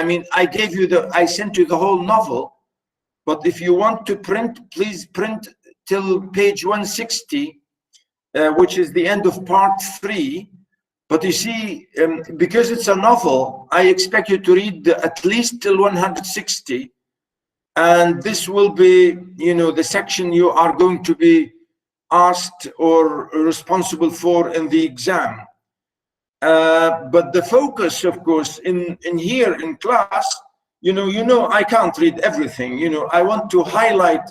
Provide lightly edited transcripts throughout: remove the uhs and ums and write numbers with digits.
I mean, I sent you the whole novel, but if you want to print, please print till page 160, which is the end of part 3. But you see, because it's a novel, I expect you to read at least till 160. And this will be, you know, the section you are going to be asked or responsible for in the exam. But the focus, of course, in here in class, you know, I can't read everything. You know, I want to highlight,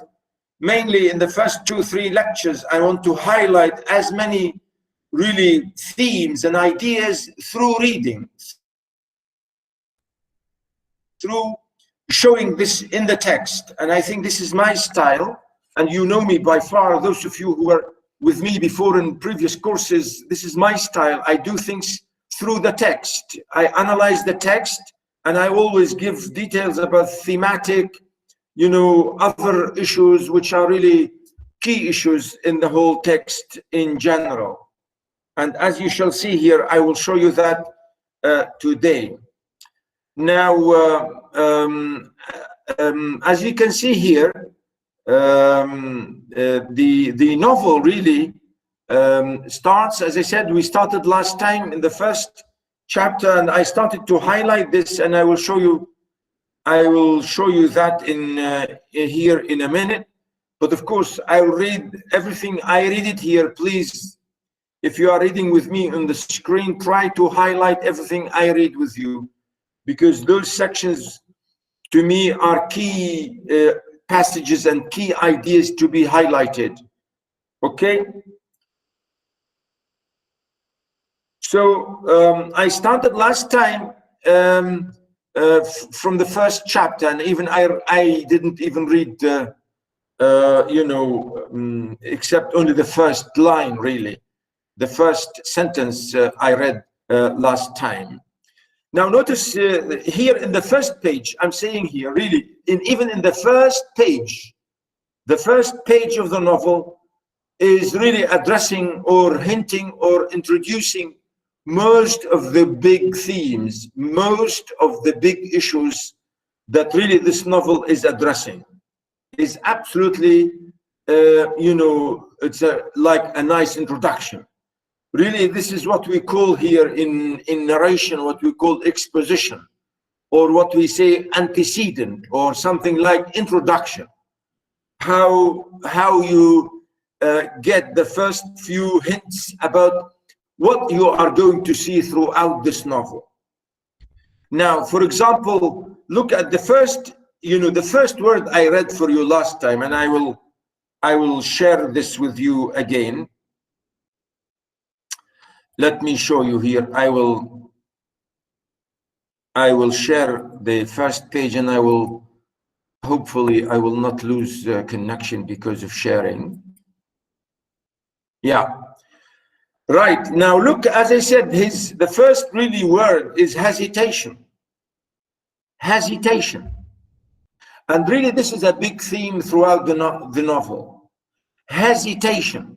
mainly in the first 2-3 lectures, I want to highlight as many really themes and ideas through reading, through showing this in the text. And I think this is my style, and you know me by far, those of you who were with me before in previous courses, this is my style. I do things through the text. I analyze the text, and I always give details about thematic, you know, other issues which are really key issues in the whole text in general. And as you shall see here, I will show you that today. Now, as you can see here, the novel really starts, as I said, we started last time in the first chapter, and I started to highlight this, and I will show you that in here in a minute. But of course, I will read everything. I read it here. Please, if you are reading with me on the screen, try to highlight everything I read with you, because those sections to me are key passages and key ideas to be highlighted. Okay? So I started last time from the first chapter, and even I didn't even read, you know, except only the first line, really. The first sentence I read last time. Now notice here in the first page, I'm saying here, really, even in the first page of the novel is really addressing or hinting or introducing most of the big themes, most of the big issues that really this novel is addressing. Is absolutely, you know, it's like a nice introduction. Really, this is what we call here in narration, what we call exposition, or what we say antecedent, or something like introduction. How you get the first few hints about what you are going to see throughout this novel. Now, for example, look at the first, you know, the first word I read for you last time, and I will share this with you again. Let me show you here. I will share the first page, and hopefully I will not lose connection because of sharing. Yeah. Right. Now look, as I said, the first really word is hesitation. Hesitation. And really this is a big theme throughout the novel. Hesitation.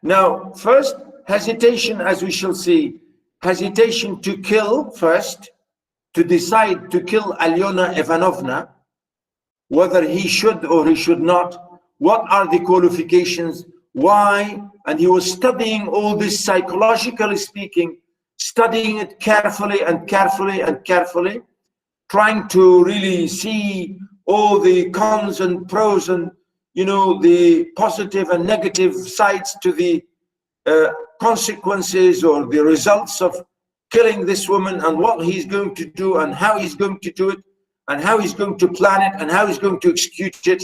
Now, first, hesitation, as we shall see, hesitation to kill first, to decide to kill Alyona Ivanovna, whether he should or he should not, what are the qualifications, why, and he was studying all this, psychologically speaking, studying it carefully and carefully and carefully, trying to really see all the cons and pros and, you know, the positive and negative sides to the consequences or the results of killing this woman, and what he's going to do and how he's going to do it, and how he's going to plan it, and how he's going to execute it,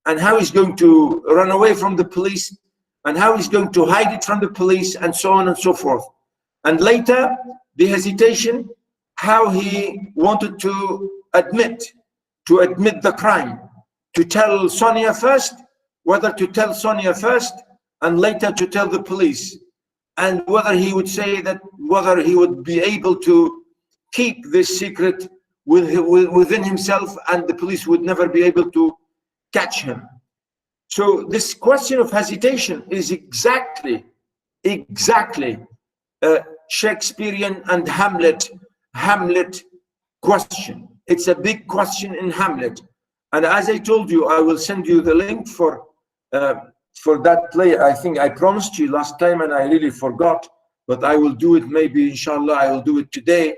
and how he's going to run away from the police, and how he's going to hide it from the police, and so on and so forth. And later, the hesitation, how he wanted to admit the crime, to tell Sonia first, whether to tell Sonia first and later to tell the police, and whether he would say that, whether he would be able to keep this secret within himself and the police would never be able to catch him. So this question of hesitation is exactly Shakespearean and Hamlet Hamlet question. It's a big question in Hamlet. And as I told you, I will send you the link for that play. I think I promised you last time and I really forgot, but I will do it maybe, inshallah, I will do it today.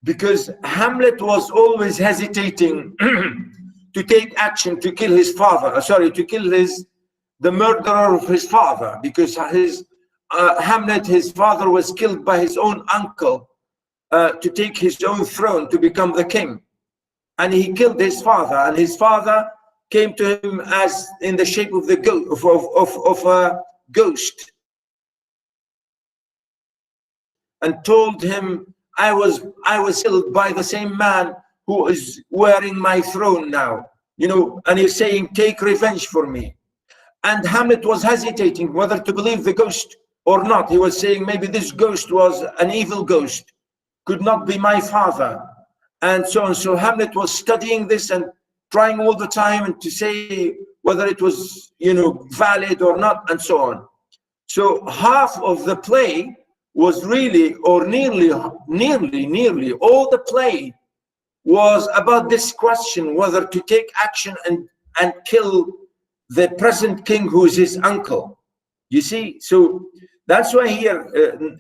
Because Hamlet was always hesitating to take action to kill his father, to kill the murderer of his father, because Hamlet, his father, was killed by his own uncle to take his own throne, to become the king. And he killed his father, and his father came to him as in the shape of a ghost, and told him, I was killed by the same man who is wearing my throne now, you know, and he's saying, take revenge for me. And Hamlet was hesitating whether to believe the ghost or not. He was saying, maybe this ghost was an evil ghost, could not be my father, and so on. So Hamlet was studying this and trying all the time and to say whether it was, you know, valid or not, and so on. So half of the play was really, or nearly all the play was about this question, whether to take action and kill the present king who is his uncle. You see, so that's why here,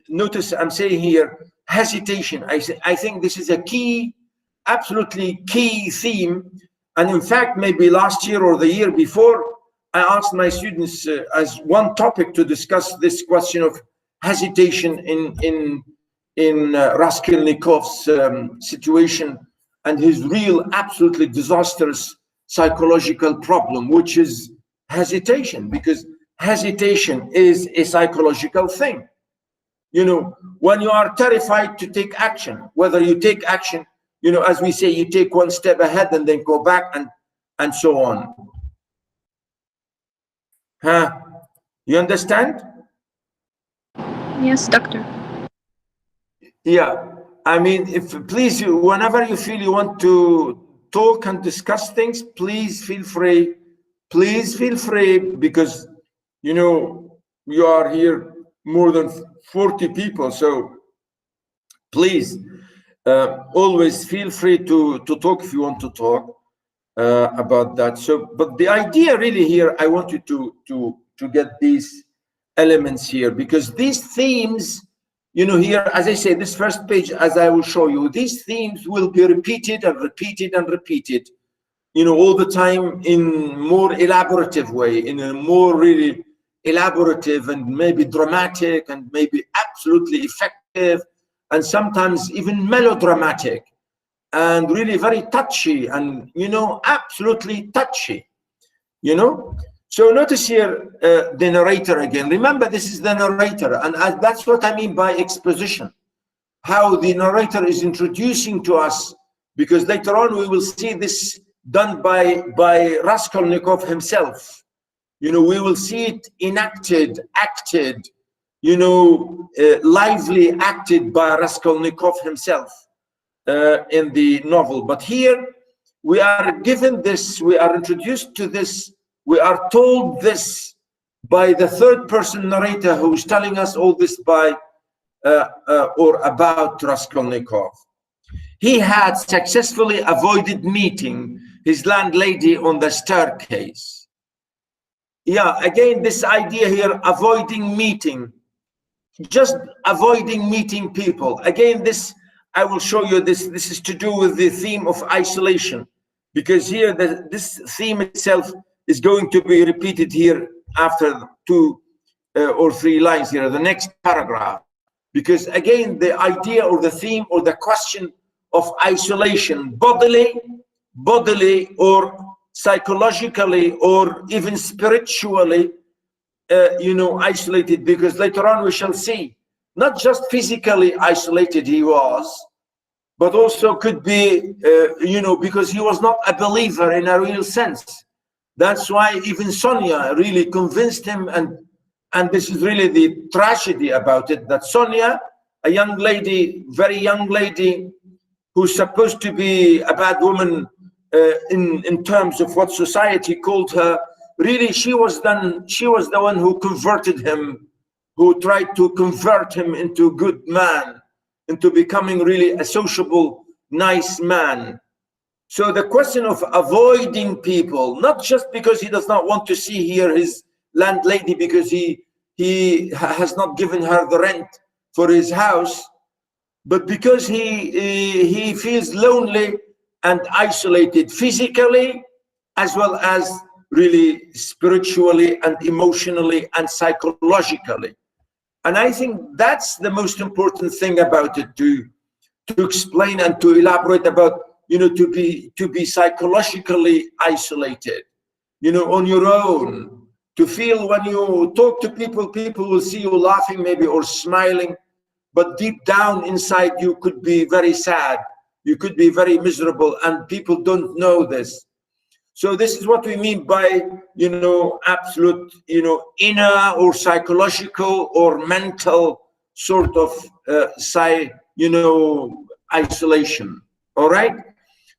notice I'm saying here, hesitation. I think this is a key, absolutely key theme. And in fact, maybe last year or the year before, I asked my students as one topic to discuss this question of hesitation in Raskolnikov's situation and his real, absolutely disastrous psychological problem, which is hesitation, because hesitation is a psychological thing. You know, when you are terrified to take action, whether you take action, you know, as we say, you take one step ahead and then go back and so on. Huh? You understand? Yes, doctor. Yeah, I mean, please, whenever you feel you want to talk and discuss things, please feel free. Please feel free, because, you know, you are here more than 40 people. So please, always feel free to talk if you want to talk about that. So, but the idea really here, I want you to get these elements here, because these themes, you know, here, as I say, this first page, as I will show you, these themes will be repeated and repeated and repeated, you know, all the time in more elaborative way, in a more really elaborative and maybe dramatic and maybe absolutely effective, and sometimes even melodramatic, and really very touchy, and, you know, absolutely touchy, you know. So notice here the narrator again. Remember, this is the narrator, and that's what I mean by exposition, how the narrator is introducing to us, because later on we will see this done by Raskolnikov himself. You know, we will see it enacted, acted, you know, lively acted by Raskolnikov himself in the novel. But here we are given this, we are introduced to this, we are told this by the third person narrator who is telling us all this by or about Raskolnikov. He had successfully avoided meeting his landlady on the staircase. Yeah, again, this idea here, avoiding meeting, just avoiding meeting people. Again, this, I will show you this. This is to do with the theme of isolation, because here this theme itself is going to be repeated here after 2 or 3 lines here, the next paragraph. Because again, the idea or the theme or the question of isolation, bodily or psychologically or even spiritually, you know, isolated, because later on we shall see, not just physically isolated he was, but also could be, you know, because he was not a believer in a real sense. That's why even Sonia really convinced him, and this is really the tragedy about it, that Sonia, a young lady, very young lady, who's supposed to be a bad woman in terms of what society called her, really she was the one who converted him, who tried to convert him into a good man, into becoming really a sociable, nice man. So the question of avoiding people, not just because he does not want to see here his landlady because he has not given her the rent for his house, but because he feels lonely and isolated physically, as well as really spiritually and emotionally and psychologically. And I think that's the most important thing about it, to explain and to elaborate about, to be psychologically isolated, on your own, to feel when you talk to people, people will see you laughing maybe or smiling, but deep down inside you could be very sad, you could be very miserable, and people don't know this. So this is what we mean by, absolute, inner or psychological or mental sort of isolation. All right.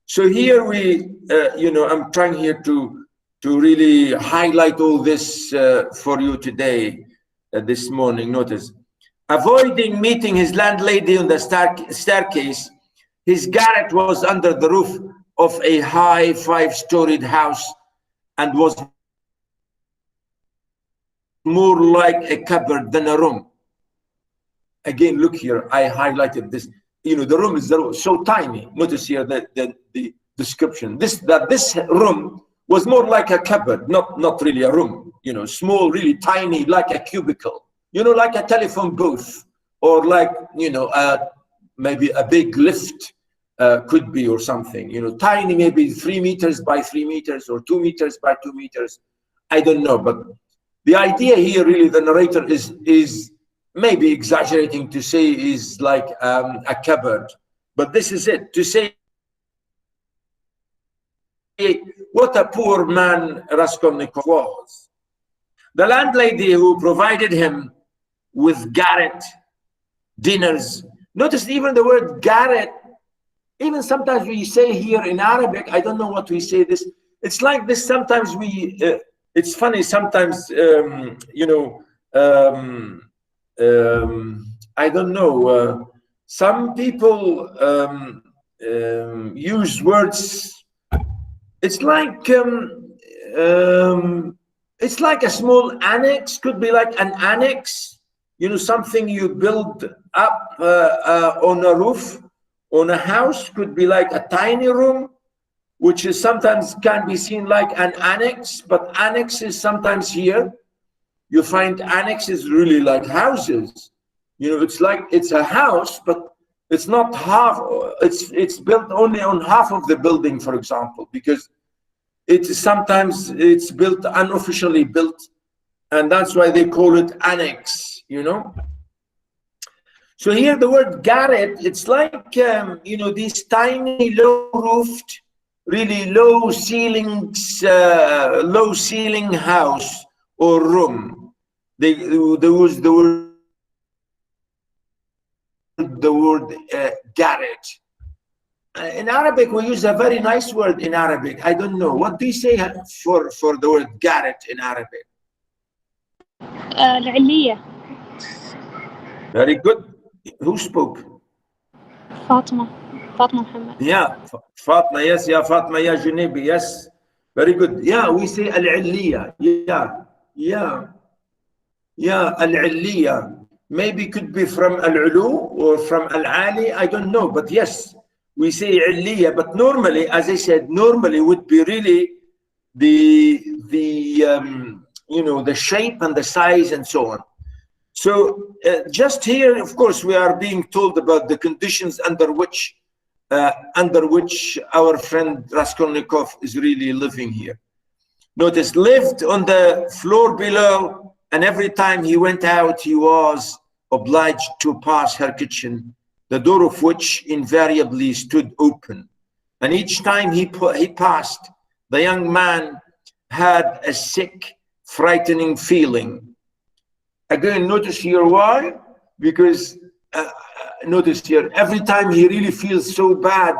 So here we, I'm trying here to really highlight all this for you today, this morning. Notice, avoiding meeting his landlady on the staircase, his garret was under the roof of a high 5-storied house and was more like a cupboard than a room. Again, look here, I highlighted this. The room is so tiny. Notice here the description. This room was more like a cupboard, not really a room. Small, really tiny, like a cubicle. Like a telephone booth, or like maybe a big lift. Could be, or something, tiny, maybe 3 meters by 3 meters or 2 meters by 2 meters. I don't know, but the idea here, really, the narrator is maybe exaggerating to say is like a cupboard, but this is it, to say what a poor man Raskolnikov was. The landlady who provided him with garret dinners. Notice even the word garret. Even sometimes we say here in Arabic, I don't know what we say this. It's like this. Sometimes it's funny. Sometimes, I don't know. Some people use words. It's like a small annex. Could be like an annex. Something you build up on a roof. On a house, could be like a tiny room, which is sometimes can be seen like an annex, but annexes sometimes here, you find annexes really like houses. It's like it's a house, but it's not half, it's built only on half of the building, for example, because sometimes it's built unofficially built, and that's why they call it annex, So here the word garret, it's like, these tiny low-roofed, really low ceiling house or room. There was the word garret. In Arabic, we use a very nice word in Arabic. I don't know. What do you say for the word garret in Arabic? العلية. Very good. Who spoke? فاطمة محمد. Yeah, Fatma, yes, yeah, Fatma, yeah, Junabi, yes. Very good. Yeah, we say al-'aliyya. Yeah, al-'aliyya. Maybe could be from al-'ulu or from al-'ali, I don't know, but yes, we say 'aliyya, but normally, as I said, normally would be really the shape and the size and so on. So just here, of course, we are being told about the conditions under which our friend Raskolnikov is really living here. Notice, lived on the floor below, and every time he went out, he was obliged to pass her kitchen, the door of which invariably stood open. And each time he passed, the young man had a sick, frightening feeling. Again, notice here why? Because notice here, every time he really feels so bad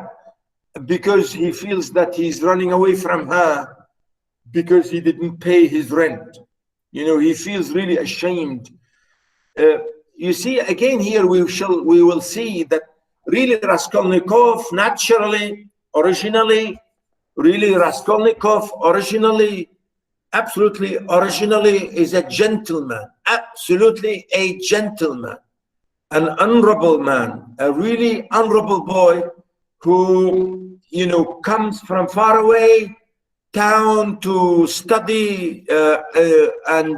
because he feels that he's running away from her because he didn't pay his rent. He feels really ashamed. you see, again here we will see that really Raskolnikov naturally, originally, absolutely originally is a gentleman, absolutely a gentleman, an honorable man, a really honorable boy who, you know, comes from far away town to study and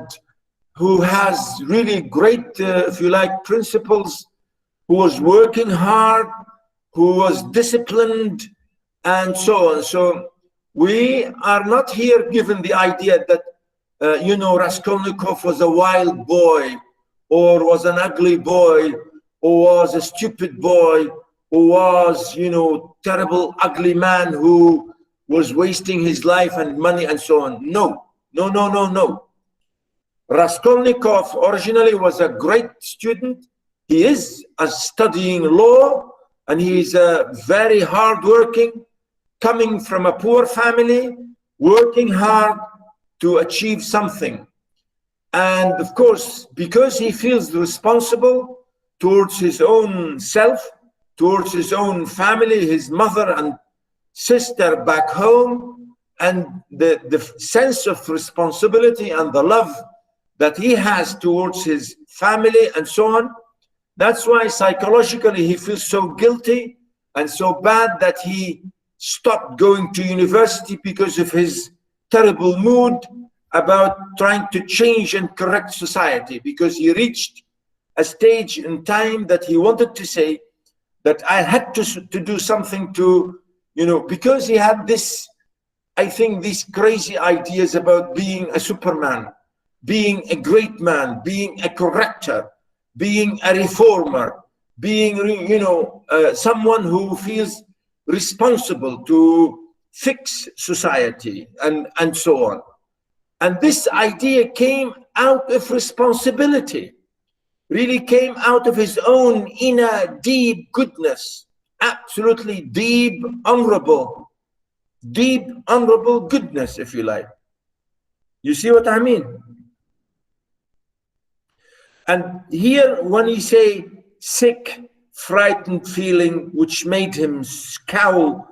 who has really great, if you like, principles, who was working hard, who was disciplined, and so on. So we are not here given the idea that, you know, Raskolnikov was a wild boy, or was an ugly boy, or was a stupid boy, or was, you know, terrible, ugly man who was wasting his life and money and so on. No, no, no, no, no. Raskolnikov originally was a great student. He is studying law, and he is very hardworking, coming from a poor family, working hard to achieve something. And of course, because he feels responsible towards his own self, towards his own family, his mother and sister back home, and the sense of responsibility and the love that he has towards his family and so on, that's why psychologically he feels so guilty and so bad that he stopped going to university because of his terrible mood about trying to change and correct society, because he reached a stage in time that he wanted to say that I had to do something to, you know, because he had this, I think, these crazy ideas about being a Superman, being a great man, being a corrector, being a reformer, being, you know, someone who feels responsible to fix society and so on. And this idea came out of responsibility, really came out of his own inner deep goodness, absolutely deep, honorable goodness, if you like. You see what I mean? And here, when he say sick, frightened feeling, which made him scowl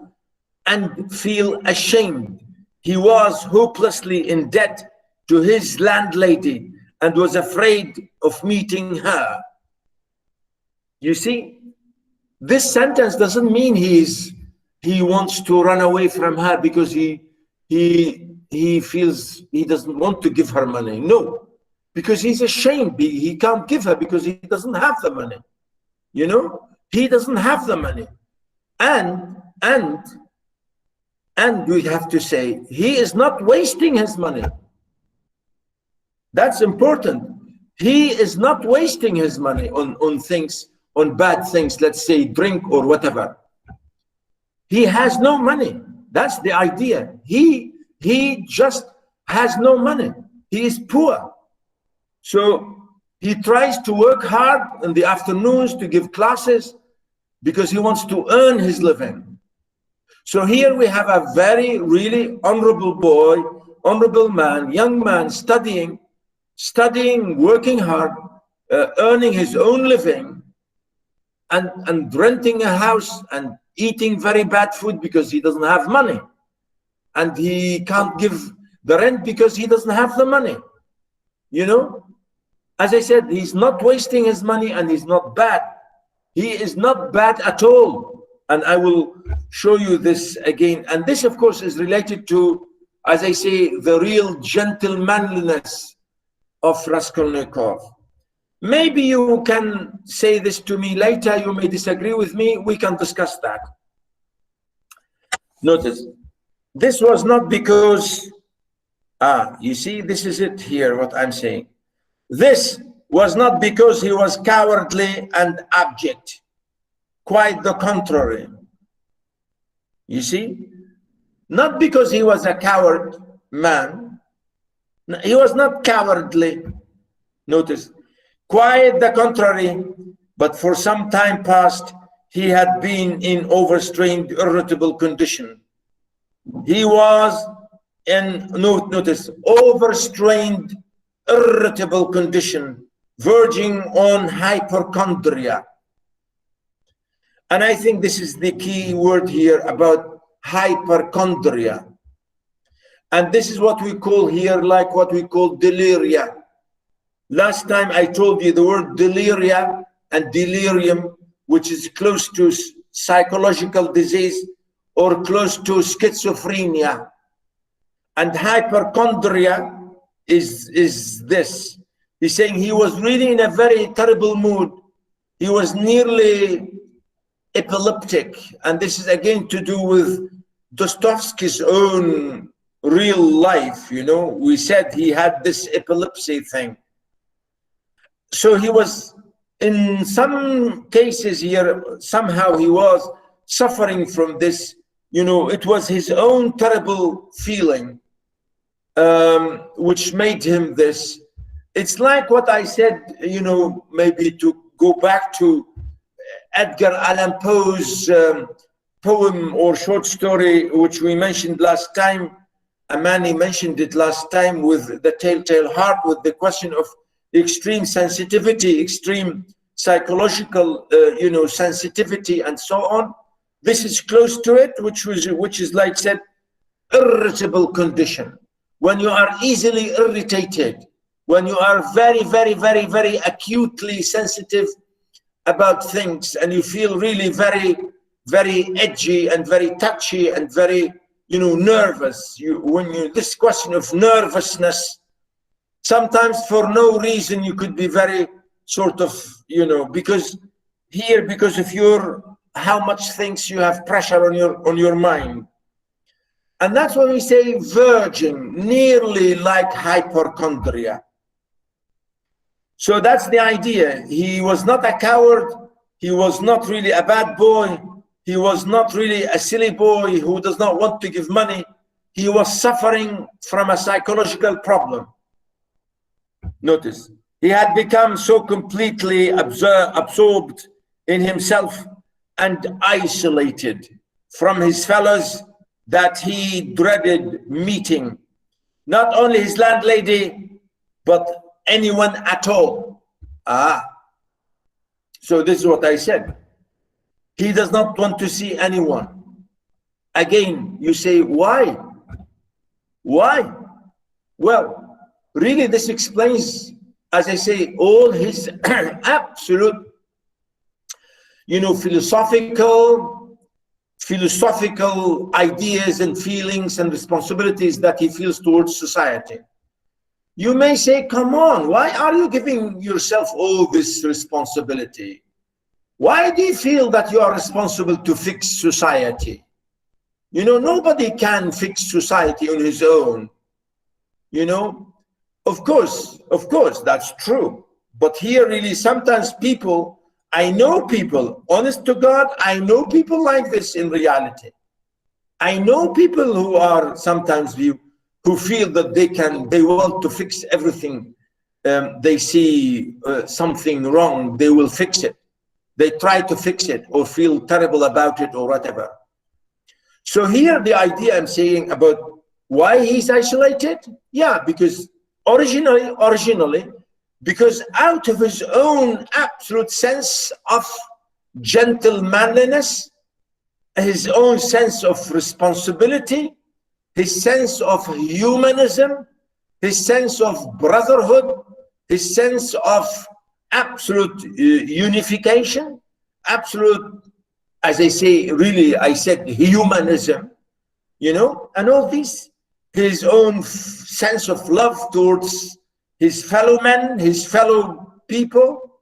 and feel ashamed, he was hopelessly in debt to his landlady and was afraid of meeting her. You see, this sentence doesn't mean he wants to run away from her because he feels he doesn't want to give her money. No, because he's ashamed. He can't give her because he doesn't have the money. You know, he doesn't have the money. And we have to say, he is not wasting his money. That's important. He is not wasting his money on things, on bad things, let's say drink or whatever. He has no money. That's the idea. He just has no money. He is poor. So he tries to work hard in the afternoons to give classes because he wants to earn his living. So here we have a very, really honorable boy, honorable man, young man, studying, working hard, earning his own living, and renting a house and eating very bad food because he doesn't have money. And he can't give the rent because he doesn't have the money. You know, as I said, he's not wasting his money and he's not bad. He is not bad at all. And I will show you this again. And this, of course, is related to, as I say, the real gentlemanliness of Raskolnikov. Maybe you can say this to me later. You may disagree with me. We can discuss that. Notice, this was not because, you see, this is it here, what I'm saying. This was not because he was cowardly and abject. Quite the contrary. You see, not because he was a coward man. He was not cowardly. Notice, quite the contrary, but for some time past, he had been in overstrained, irritable condition. He was in, notice, overstrained, irritable condition, verging on hypochondria. And I think this is the key word here about hypochondria. And this is what we call here, like what we call deliria. Last time I told you the word deliria and delirium, which is close to psychological disease or close to schizophrenia. And hypochondria is this. He's saying he was really in a very terrible mood. He was nearly epileptic. And this is again to do with Dostoevsky's own real life. You know, we said he had this epilepsy thing. So he was, in some cases here, somehow he was suffering from this. You know, it was his own terrible feeling which made him this. It's like what I said, you know, maybe to go back to Edgar Allan Poe's poem or short story, which we mentioned last time. Amani mentioned it last time with the Telltale Heart, with the question of extreme sensitivity, extreme psychological, you know, sensitivity, and so on. This is close to it, which is like said, irritable condition. When you are easily irritated, when you are very, very, very, very acutely sensitive about things, and you feel really very, very edgy and very touchy and very, you know, nervous. This question of nervousness, sometimes for no reason you could be very sort of, you know, because of how much things you have pressure on your mind. And that's when we say verging, nearly like hypochondria. So that's the idea. He was not a coward. He was not really a bad boy. He was not really a silly boy who does not want to give money. He was suffering from a psychological problem. Notice, he had become so completely absorbed in himself and isolated from his fellows that he dreaded meeting not only his landlady, but anyone at all. So this is what I said. He does not want to see anyone. Again, you say, why? Why? Well, really this explains, as I say, all his absolute, you know, philosophical ideas and feelings and responsibilities that he feels towards society. You may say, come on, why are you giving yourself all this responsibility? Why do you feel that you are responsible to fix society? You know, nobody can fix society on his own. You know, of course, that's true. But here really sometimes people, I know people, honest to God, I know people like this in reality. I know people who are sometimes who feel that they want to fix everything. They see something wrong, they will fix it. They try to fix it or feel terrible about it or whatever. So here the idea I'm saying about why he's isolated, yeah, because originally, because out of his own absolute sense of gentlemanliness, his own sense of responsibility, his sense of humanism, his sense of brotherhood, his sense of absolute unification, absolute, as I say, really, I said humanism, you know, and all this, his own sense of love towards his fellow men, his fellow people.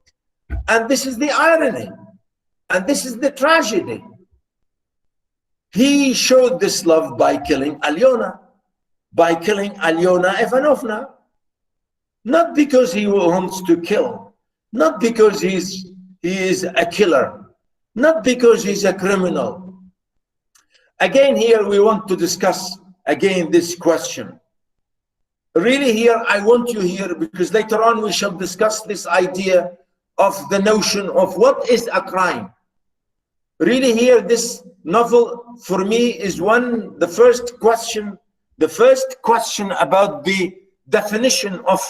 And this is the irony, and this is the tragedy. He showed this love by killing Alyona Ivanovna, not because he wants to kill, not because he is a killer, not because he's a criminal. Again, here we want to discuss again this question. Really here, I want you here because later on we shall discuss this idea of the notion of what is a crime. Really here, this novel for me is the first question about the definition of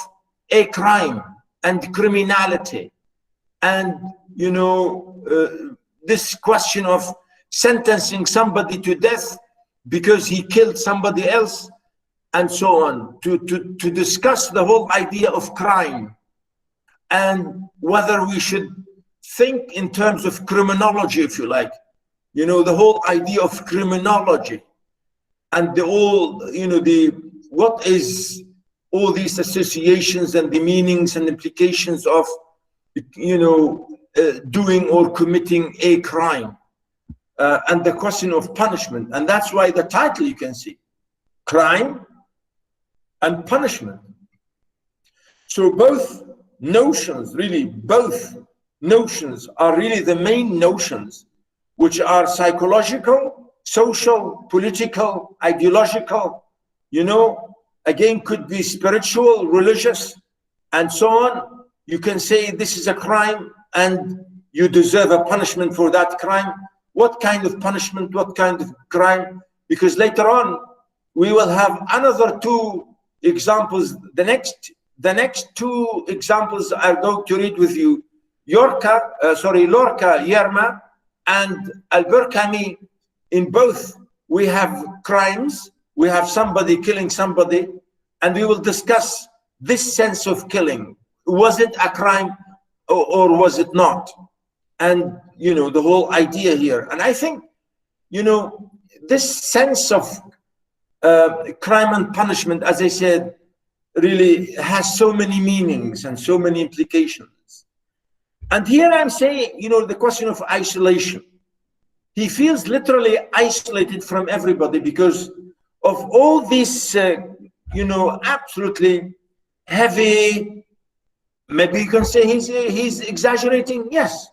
a crime. and criminality, and this question of sentencing somebody to death because he killed somebody else, and so on, to discuss the whole idea of crime and whether we should think in terms of criminology, if you like, the whole idea of criminology and what is all these associations and the meanings and implications of doing or committing a crime, and the question of punishment. And that's why the title, you can see, crime and punishment. So both notions are really the main notions, which are psychological, social, political, ideological, again, could be spiritual, religious, and so on. You can say this is a crime and you deserve a punishment for that crime. What kind of punishment? What kind of crime? Because later on, we will have another two examples. The next two examples I'm going to read with you, Lorca, Yerma, and Al-Burkani. In both, we have crimes. We have somebody killing somebody, and we will discuss this sense of killing. Was it a crime or was it not? And, the whole idea here. And I think, this sense of crime and punishment, as I said, really has so many meanings and so many implications. And here I'm saying, the question of isolation. He feels literally isolated from everybody because of all these, absolutely heavy. Maybe you can say he's exaggerating. Yes.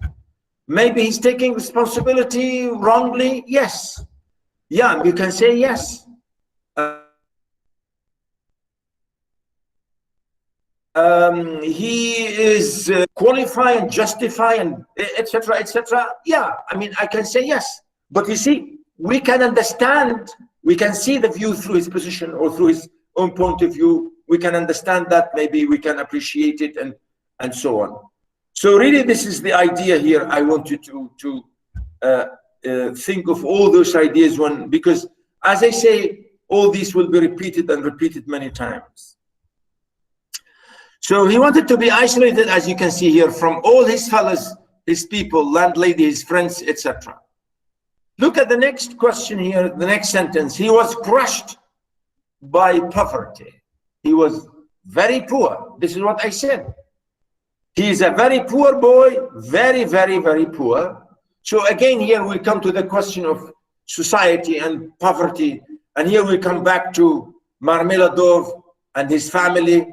Maybe he's taking responsibility wrongly. Yes. Yeah, you can say yes. He is qualifying, justifying, etc., etc. Yeah, I can say yes. But you see, we can understand, we can see the view through his position or through his own point of view. We can understand that, maybe we can appreciate it, and so on. So really, this is the idea here. I want you to think of all those ideas because, as I say, all these will be repeated and repeated many times. So he wanted to be isolated, as you can see here, from all his fellows, his people, landlady, his friends, etc. Look at the next question here, the next sentence. He was crushed by poverty. He was very poor. This is what I said. He is a very poor boy, very, very, very poor. So again, here we come to the question of society and poverty. And here we come back to Marmeladov and his family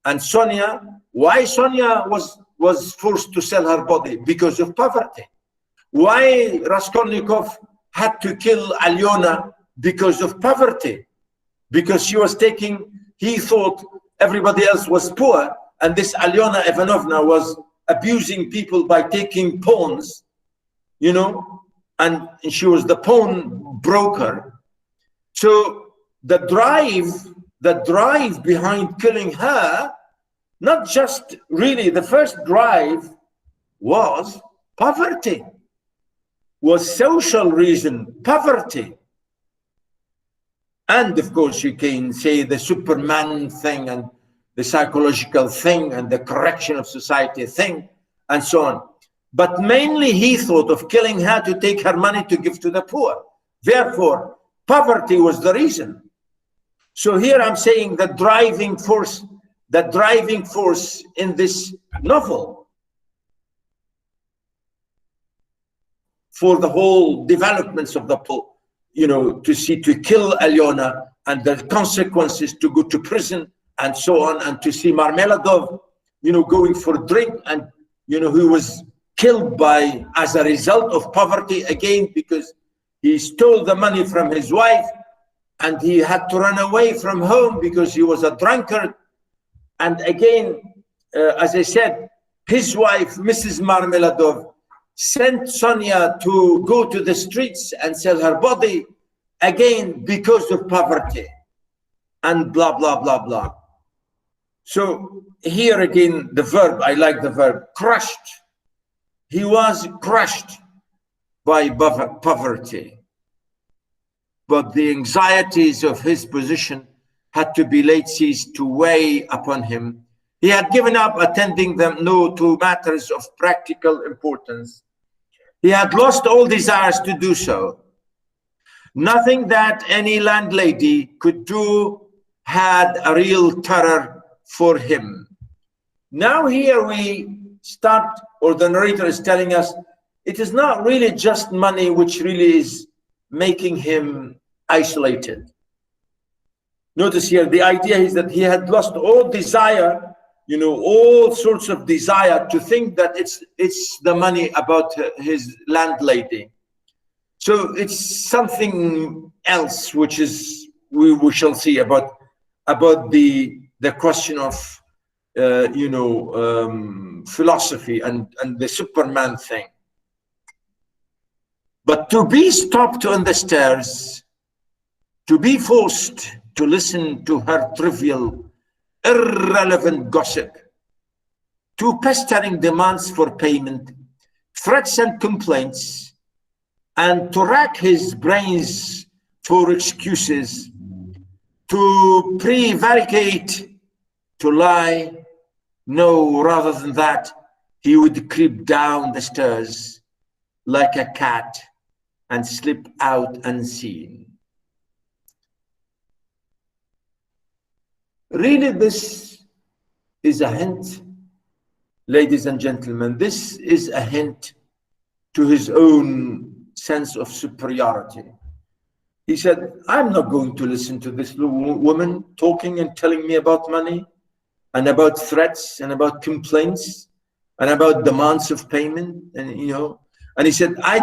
and Sonia. Why Sonia was forced to sell her body? Because of poverty. Why Raskolnikov had to kill Alyona? Because of poverty. Because she was he thought everybody else was poor, and this Alyona Ivanovna was abusing people by taking pawns, and she was the pawn broker. So the drive behind killing her, not just really, the first drive was poverty, was social reason, poverty. And of course, you can say the Superman thing and the psychological thing and the correction of society thing and so on. But mainly he thought of killing her to take her money to give to the poor. Therefore, poverty was the reason. So here I'm saying the driving force in this novel for the whole developments of the to kill Alyona and the consequences, to go to prison and so on, and to see Marmeladov, going for drink, and who was killed as a result of poverty, again because he stole the money from his wife and he had to run away from home because he was a drunkard. And again, as I said, his wife, Mrs. Marmeladov, sent Sonia to go to the streets and sell her body, again because of poverty, and blah, blah, blah, blah. So here again, the verb, I like the verb, crushed. He was crushed by poverty. But the anxieties of his position had to be laid cease to weigh upon him. He had given up attending them to matters of practical importance. He had lost all desires to do so. Nothing that any landlady could do had a real terror for him. Now here we start, or the narrator is telling us, it is not really just money which really is making him isolated. Notice here, the idea is that he had lost all desire, all sorts of desire to think that it's the money about his landlady. So it's something else which is we shall see about the question of philosophy and the Superman thing. But to be stopped on the stairs, to be forced to listen to her trivial, irrelevant gossip, to pestering demands for payment, threats and complaints, and to rack his brains for excuses, to prevaricate, to lie. No, rather than that, he would creep down the stairs like a cat and slip out unseen. Really, this is a hint, ladies and gentlemen, this is a hint to his own sense of superiority. He said, I'm not going to listen to this woman talking and telling me about money and about threats and about complaints and about demands of payment. And he said, I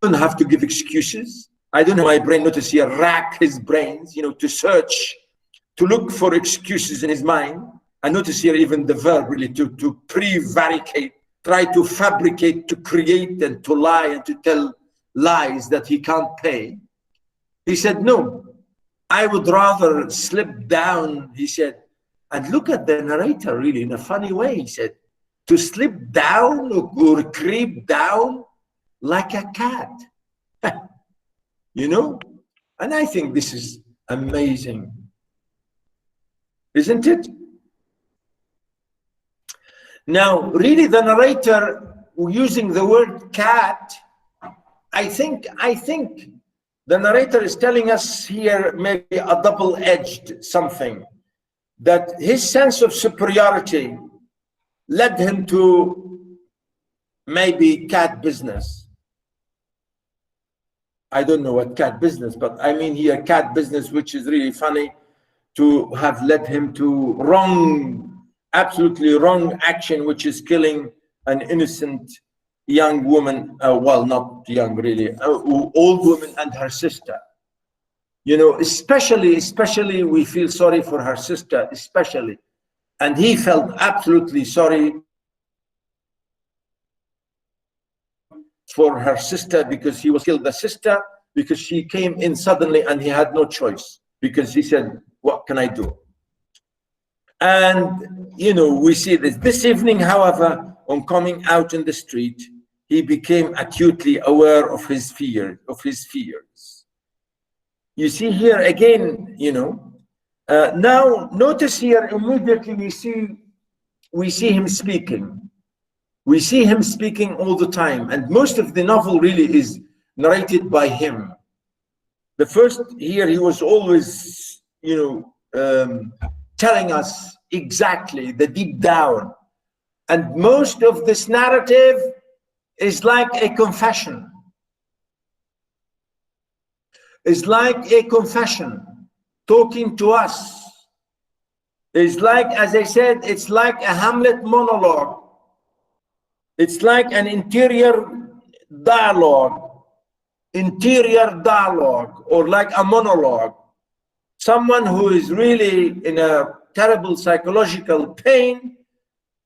don't have to give excuses. I don't know, my brain, notice here, rack his brains, to search, to look for excuses in his mind. And notice here even the verb really to prevaricate, try to fabricate, to create and to lie and to tell lies that he can't pay. He said, no, I would rather slip down, he said. And look at the narrator really in a funny way, he said, to slip down or creep down like a cat. And I think this is amazing, isn't it? Now, really, the narrator using the word cat, I think the narrator is telling us here maybe a double-edged something, that his sense of superiority led him to maybe cat business. I don't know what cat business, but I mean here cat business, which is really funny, to have led him to absolutely wrong action, which is killing an innocent young woman, well, not young really, old woman and her sister. Especially we feel sorry for her sister, especially. And he felt absolutely sorry for her sister because he was killed the sister because she came in suddenly and he had no choice because he said, what can I do? And we see this evening, however, on coming out in the street, he became acutely aware of his fears. You see here again, now notice here immediately we see him speaking. We see him speaking all the time, and most of the novel really is narrated by him. The first here, he was always, telling us exactly the deep down. And most of this narrative is like a confession. It's like a confession talking to us. It's like, as I said, it's like a Hamlet monologue. It's like an interior dialogue, or like a monologue. Someone who is really in a terrible psychological pain,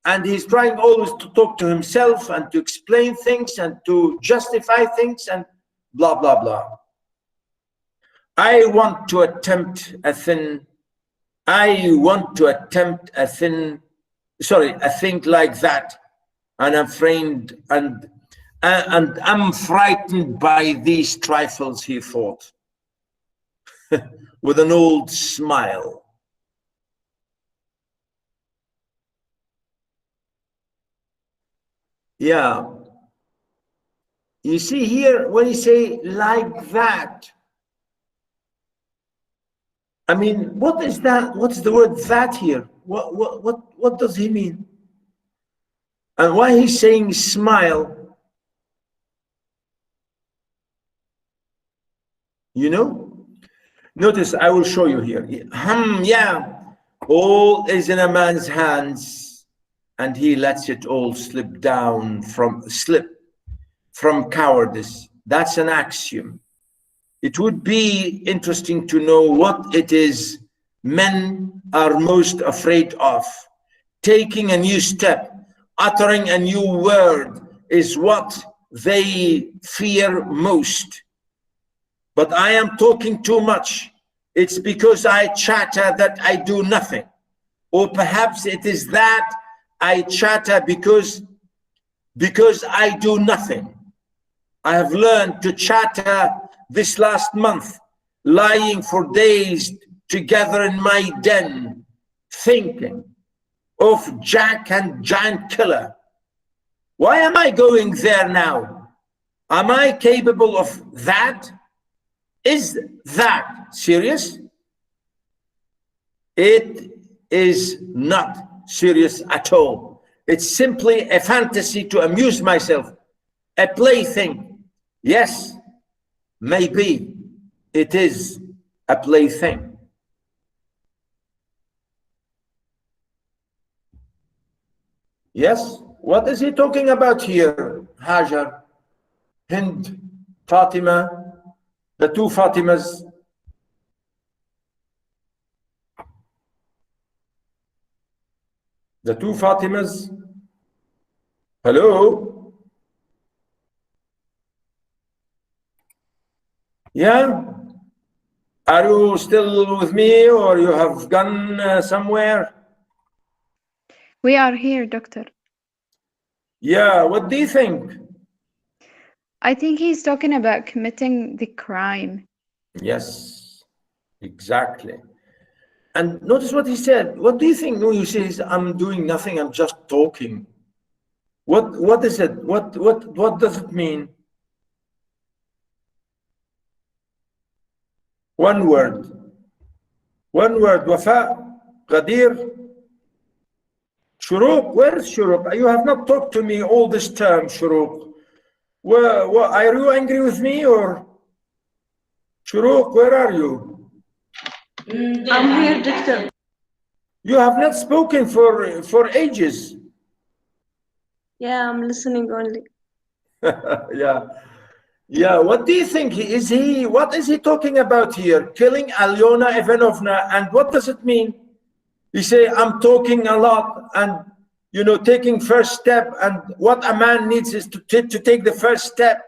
and he's trying always to talk to himself and to explain things and to justify things and blah, blah, blah. I want to attempt a thin I want to attempt a thing like that, and I'm frightened, and I'm frightened by these trifles, he thought, with an old smile. Yeah. You see here, when you say like that, I mean, what is that? What's the word that here? What does he mean? And why he's saying smile? You know? Notice, I will show you here. Yeah. All is in a man's hands, and he lets it all slip from cowardice. That's an axiom. It would be interesting to know what it is men are most afraid of. Taking a new step, uttering a new word is what they fear most. But I am talking too much. It's because I chatter that I do nothing. Or perhaps it is that I chatter because I do nothing. I have learned to chatter this last month, lying for days together in my den, thinking of Jack and Giant Killer. Why am I going there now? Am I capable of that? Is that serious? It is not serious at all. It's simply a fantasy to amuse myself, a plaything. Yes, maybe it is a plaything. Yes, what is he talking about here? Hajar, Hind, Fatima, the two Fatimas. The two Fatimas. Hello? Yeah? Are you still with me, or you have gone somewhere? We are here, Doctor. Yeah, what do you think? I think he's talking about committing the crime. Yes, exactly. And notice what he said. What do you think? No, he says, I'm doing nothing, I'm just talking. What is it? What does it mean? One word. One word. Wafa, Ghadir, Shuruq. Where is Shuruq? You have not talked to me all this term, Shuruq. Are you angry with me, or Shuruq, where are you? I'm here, Doctor. You have not spoken for ages. Yeah, I'm listening only. Yeah. What do you think? What is he talking about here? Killing Alyona Ivanovna, and what does it mean? You say, I'm talking a lot, and taking first step, and what a man needs is to take the first step.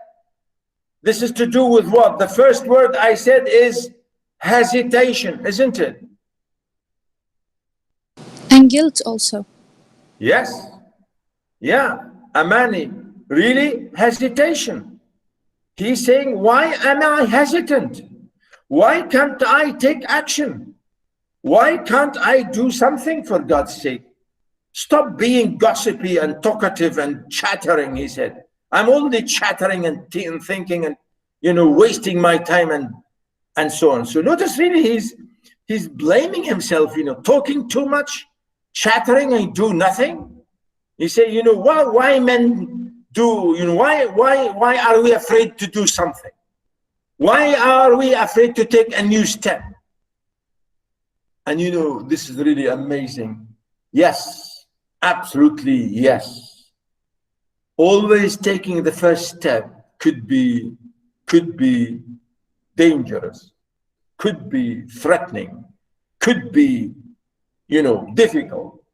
This is to do with what? The first word I said is hesitation, isn't it? And guilt also. Yes. Yeah, Amani, really hesitation. He's saying, why am I hesitant? Why can't I take action? Why can't I do something, for God's sake? Stop being gossipy and talkative and chattering, he said. I'm only chattering and thinking and, wasting my time and so on. So notice really he's blaming himself, talking too much, chattering and do nothing. He said, why men do, why are we afraid to do something? Why are we afraid to take a new step? And this is really amazing. Yes, absolutely yes. Always taking the first step could be dangerous, could be threatening, could be, difficult.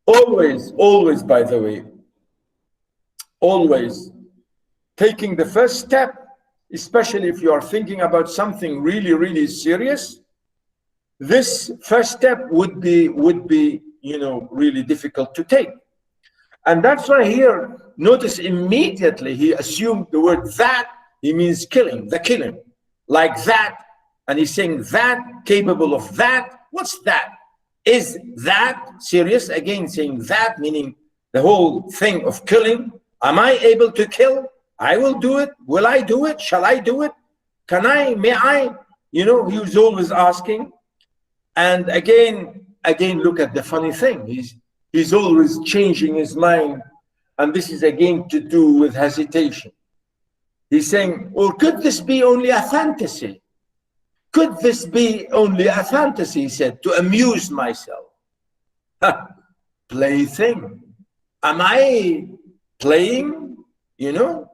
Always, by the way, always taking the first step, especially if you are thinking about something really, really serious, this first step would be, you know, really difficult to take. And that's why here, notice immediately he assumed the word that, he means killing, the killing, like that. And he's saying that, capable of that. What's that? Is that serious? Again, saying that, meaning the whole thing of killing. Am I able to kill? I will do it. Will I do it? Shall I do it? Can I? May I? You know, he was always asking. And again, look at the funny thing. He's always changing his mind. And this is again to do with hesitation. He's saying, or could this be only a fantasy? Could this be only a fantasy, he said, to amuse myself? Plaything. Am I playing? You know?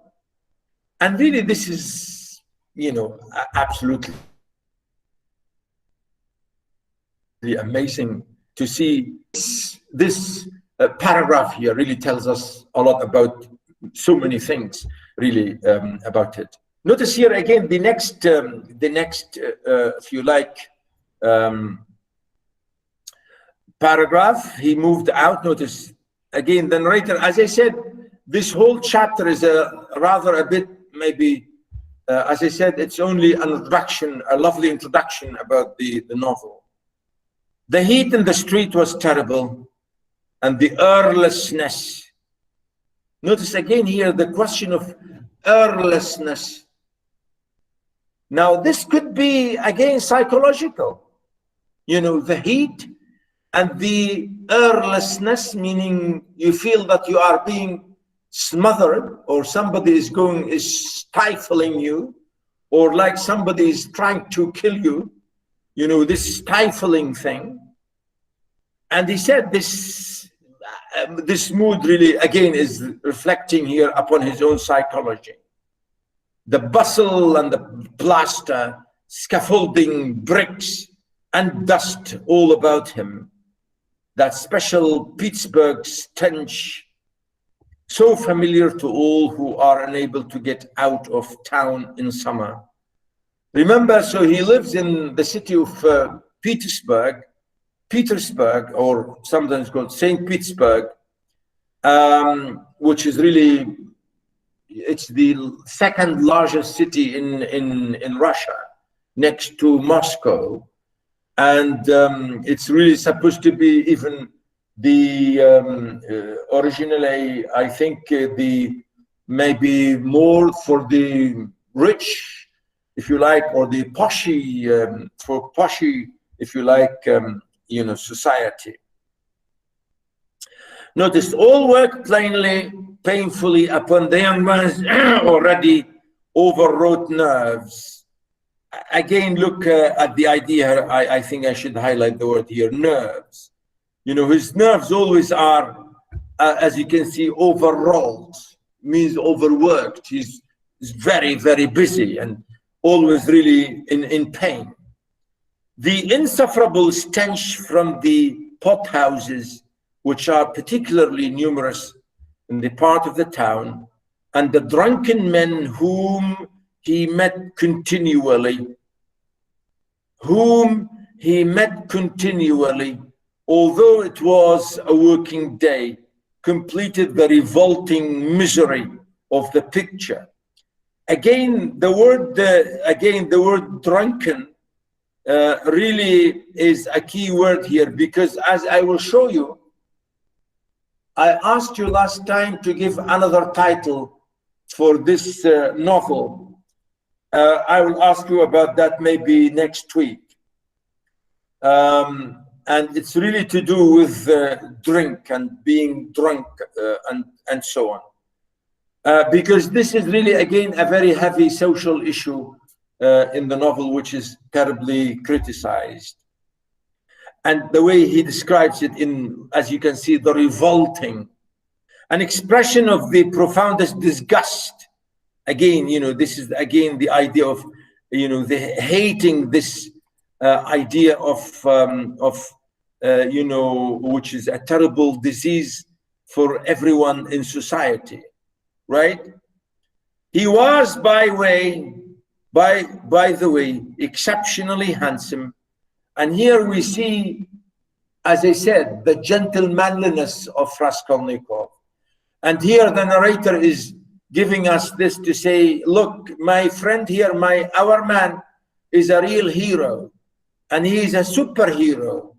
And really, this is, you know, absolutely amazing to see. This paragraph here really tells us a lot about so many things, really, about it. Notice here again the next, if you like, paragraph. He moved out. Notice again the narrator. As I said, this whole chapter is rather a bit maybe. As I said, it's only an introduction, a lovely introduction about the novel. The heat in the street was terrible, and the airlessness. Notice again here the question of airlessness. Now, this could be, again, psychological. You know, the heat and the airlessness, meaning you feel that you are being smothered, or somebody is stifling you, or like somebody is trying to kill you, you know, this stifling thing. And he said this mood really, again, is reflecting here upon his own psychology. The bustle and the plaster, scaffolding, bricks, and dust all about him. That special Pittsburgh stench, so familiar to all who are unable to get out of town in summer. Remember, so he lives in the city of Petersburg, or sometimes called St. Petersburg, which is really, it's the second largest city in Russia, next to Moscow. And it's really supposed to be even the, originally, I think the, maybe more for the rich, if you like, or the poshy, for poshy, if you like, you know, society. Notice all work plainly, painfully upon the young man's already overwrought nerves. Again, look at the idea. I think I should highlight the word here, nerves. You know, his nerves always are, as you can see, overwrought, means overworked. He's very, very busy and always really in pain. The insufferable stench from the pothouses, which are particularly numerous in the part of the town, and the drunken men whom he met continually, although it was a working day, completed the revolting misery of the picture. Again, the word drunken really is a key word here, because as I will show you, I asked you last time to give another title for this novel. I will ask you about that maybe next week. And it's really to do with drink and being drunk and so on. Because this is really, again, a very heavy social issue in the novel, which is terribly criticized. And the way he describes it in, as you can see, the revolting, an expression of the profoundest disgust. Again, you know, this is again the idea of, you know, the hating this idea of you know, which is a terrible disease for everyone in society, right? He was, by the way, exceptionally handsome, And here we see, as I said, the gentlemanliness of Raskolnikov. And here the narrator is giving us this to say, look, my friend here, our man is a real hero, and he is a superhero,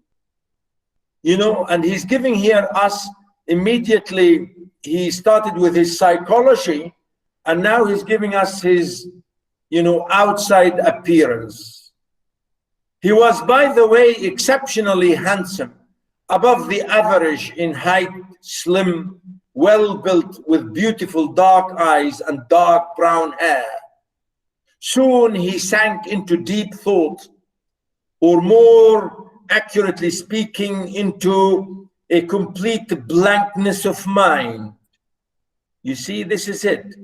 you know, and he's giving here us immediately. He started with his psychology, and now he's giving us his, you know, outside appearance. He was, by the way, exceptionally handsome, above the average in height, slim, well built, with beautiful dark eyes and dark brown hair. Soon he sank into deep thought, or more accurately speaking, into a complete blankness of mind. You see, this is it,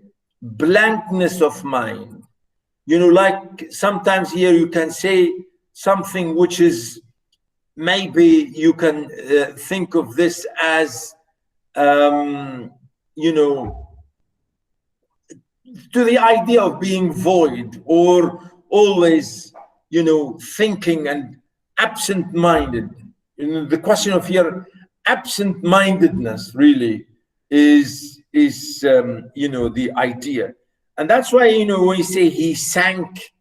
blankness of mind. You know, like sometimes here you can say something which is, maybe you can think of this as, you know, to the idea of being void, or always, you know, thinking and absent-minded. You know, the question of here, absent-mindedness really is you know, the idea. And that's why, you know, when we say he sank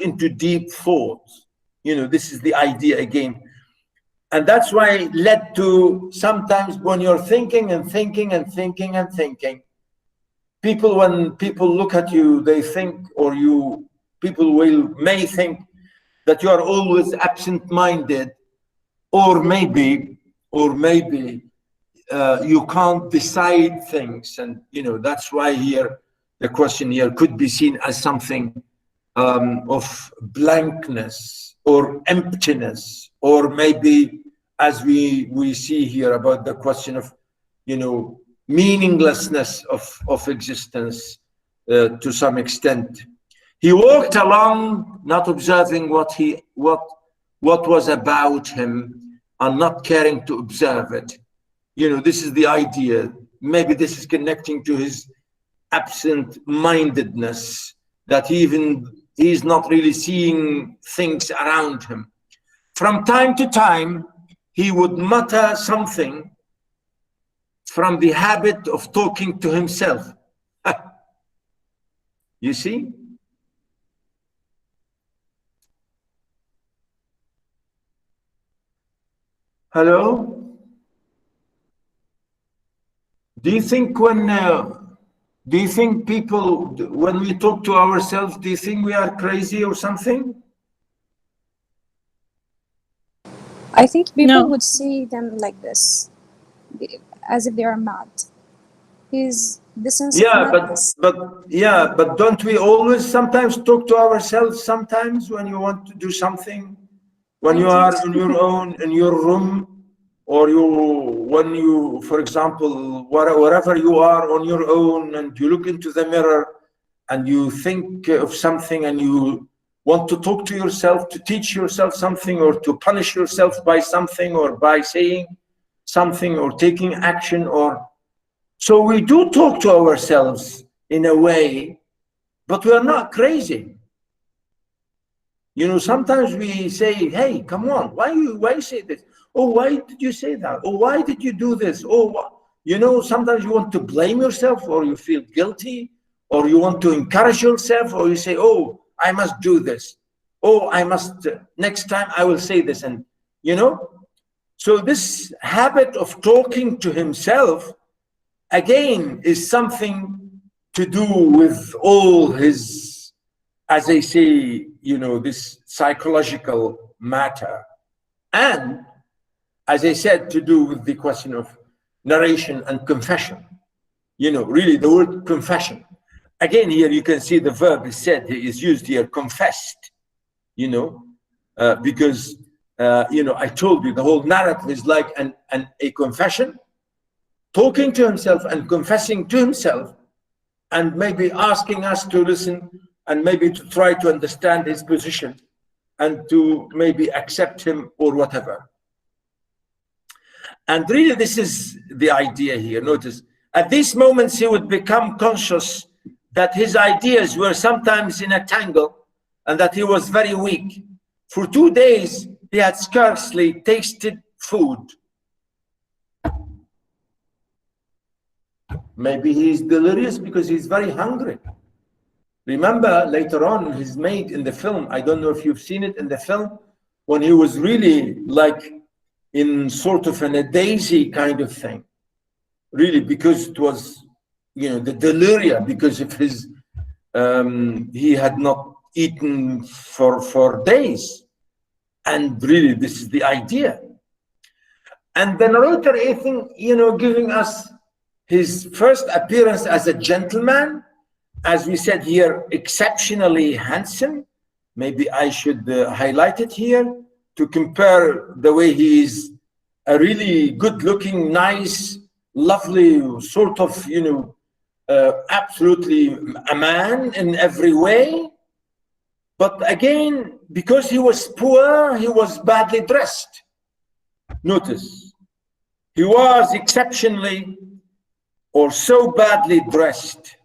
into deep thought, you know, this is the idea again. And that's why it led to, sometimes when you're thinking and thinking and thinking and thinking, people, when people look at you, they think, or people may think that you are always absent-minded, or maybe you can't decide things. And, you know, that's why here, the question here could be seen as something of blankness or emptiness, or maybe, as we see here about the question of, you know, meaninglessness of existence to some extent. He walked along, not observing what was about him, and not caring to observe it. You know, this is the idea. Maybe this is connecting to his absent-mindedness, that he's not really seeing things around him. From time to time, he would mutter something from the habit of talking to himself. You see? Hello? Do you think people, when we talk to ourselves, do you think we are crazy or something? I think people No. would see them like this, as if they are mad. He's the sense of madness. but don't we always sometimes talk to ourselves sometimes when you want to do something? When you are on your own, in your room, or when you, for example, wherever you are on your own, and you look into the mirror and you think of something, and you want to talk to yourself, to teach yourself something, or to punish yourself by something, or by saying something, or taking action, or so we do talk to ourselves in a way, but we are not crazy. You know, sometimes we say, hey, come on, why you say this? Oh, why did you say that? Oh, why did you do this? Oh, you know, sometimes you want to blame yourself, or you feel guilty, or you want to encourage yourself, or you say, oh, I must do this. Oh, I must, next time I will say this. And, you know, so this habit of talking to himself, again, is something to do with all his, as I say, you know, this psychological matter. And, as I said, to do with the question of narration and confession. You know, really the word confession. Again, here you can see the verb is said, is used here, confessed, you know, because, you know, I told you the whole narrative is like a confession, talking to himself and confessing to himself, and maybe asking us to listen, and maybe to try to understand his position, and to maybe accept him or whatever. And really, this is the idea here. Notice, at these moments, he would become conscious that his ideas were sometimes in a tangle, and that he was very weak, For 2 days, he had scarcely tasted food. Maybe he's delirious because he's very hungry. Remember later on, his maid in the film, I don't know if you've seen it in the film, when he was really like in sort of a daisy kind of thing. Really, because it was, you know, the delirium, because of his, he had not eaten for days. And really, this is the idea. And the narrator, I think, you know, giving us his first appearance as a gentleman, as we said here, exceptionally handsome. Maybe I should highlight it here to compare the way he is a really good-looking, nice, lovely sort of, you know, absolutely a man in every way. But again, because he was poor, he was badly dressed. Notice, he was exceptionally or so badly dressed.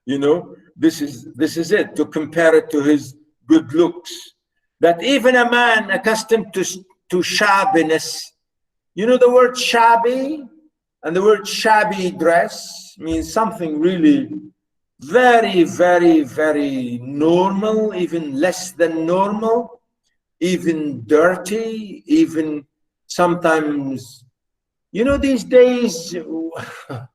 You know, this is it, to compare it to his good looks, that even a man accustomed to shabbiness, you know, the word shabby and the word shabby dress means something really very, very, very normal, even less than normal, even dirty, even sometimes, you know, these days,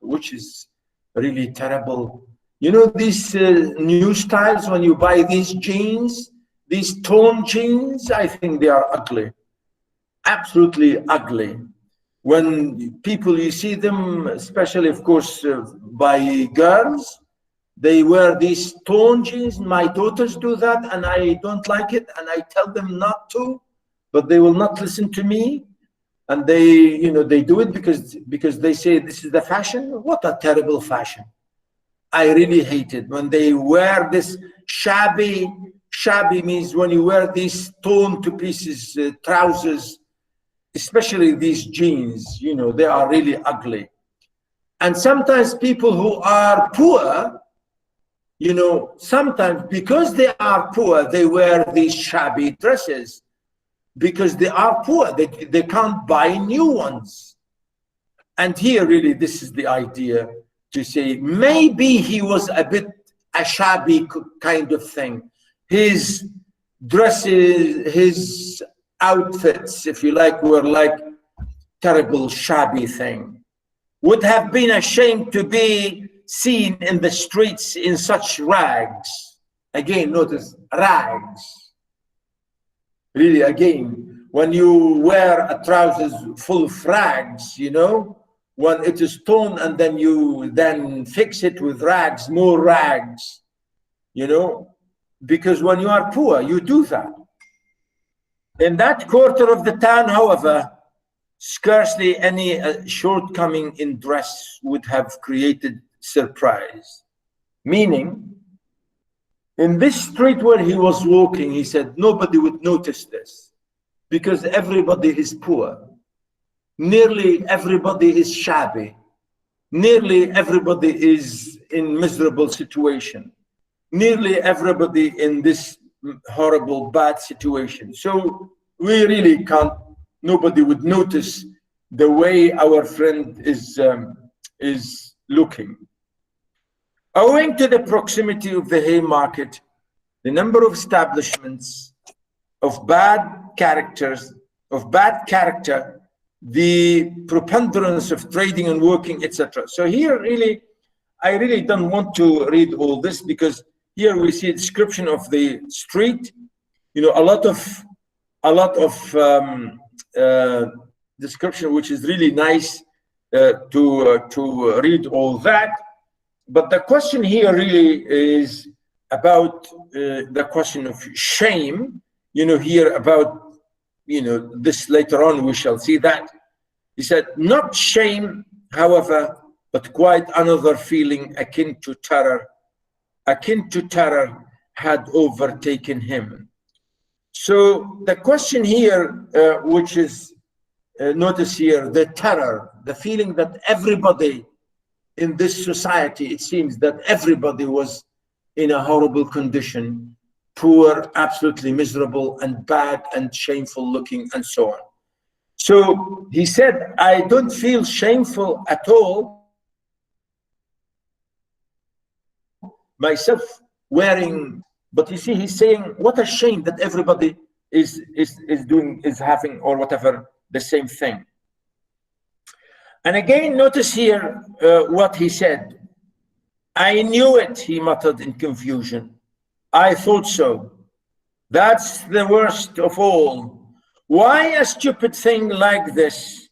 which is really terrible. You know, these new styles, when you buy these jeans, these torn jeans, I think they are ugly, absolutely ugly. When people, you see them, especially, of course, by girls, they wear these torn jeans. My daughters do that, and I don't like it, and I tell them not to, but they will not listen to me. And they, you know, they do it because they say this is the fashion. What a terrible fashion. I really hate it when they wear this shabby. Shabby means when you wear these torn to pieces trousers, especially these jeans, you know, they are really ugly. And sometimes people who are poor, you know, sometimes because they are poor, they wear these shabby dresses because they are poor. They can't buy new ones. And here really, this is the idea, to say maybe he was a bit a shabby kind of thing. His dresses, his outfits, if you like, were like terrible shabby thing. Would have been ashamed to be seen in the streets in such rags. Again, notice rags. Really, again, when you wear a trousers full of rags, you know, when it is torn and then you then fix it with rags, more rags, you know, because when you are poor, you do that. In that quarter of the town, however, scarcely any shortcoming in dress would have created surprise. Meaning, in this street where he was walking, he said, nobody would notice this because everybody is poor. Nearly everybody is shabby. Nearly everybody is in miserable situation. Nearly everybody in this horrible, bad situation. So we really can't, nobody would notice the way our friend is looking. Owing to the proximity of the Haymarket, the number of establishments of bad character, the preponderance of trading and working, etc. So here really, I really don't want to read all this because here we see a description of the street, you know, a lot of description, which is really nice to read all that. But the question here really is about the question of shame, you know, here about, you know, this later on we shall see that. He said, not shame, however, but quite another feeling akin to terror had overtaken him. So the question here, which is, notice here, the terror, the feeling that everybody in this society, it seems that everybody was in a horrible condition, poor, absolutely miserable and bad and shameful looking and so on. So he said, I don't feel shameful at all myself wearing, but you see, he's saying, what a shame that everybody is having or whatever the same thing. And again, notice here what he said. I knew it, he muttered in confusion. I thought so. That's the worst of all. Why a stupid thing like this?